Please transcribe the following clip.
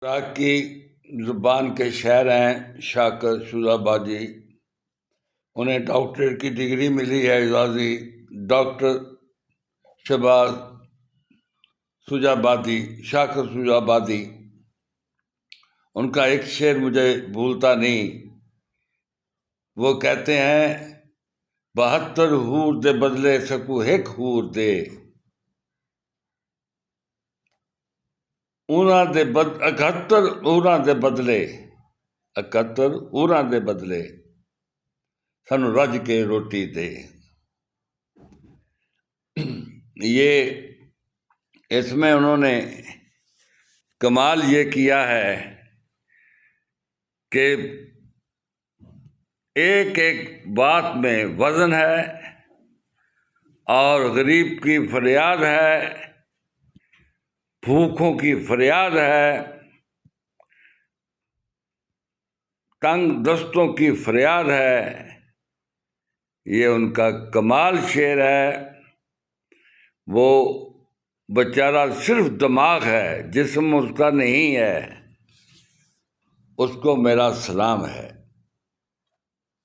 عراق کی زبان کے شاعر ہیں شاکر شجابادی. انہیں ڈاکٹریٹ کی ڈگری ملی ہے اعزازی. ڈاکٹر شہباز شجابادی، شاکر شجابادی. ان کا ایک شعر مجھے بھولتا نہیں. وہ کہتے ہیں 72 حور دے بدلے سکو ایک حور دے. اونا دے 71 اونا دے بدلے 71 اونا دے بدلے سانو رج کے روٹی دے. یہ اس میں انہوں نے کمال یہ کیا ہے کہ ایک ایک بات میں وزن ہے اور غریب کی فریاد ہے، بھوکھوں کی فریاد ہے، تنگ دستوں کی فریاد ہے. یہ ان کا کمال شعر ہے. وہ بیچارہ صرف دماغ ہے، جسم اس کا نہیں ہے. اس کو میرا سلام ہے.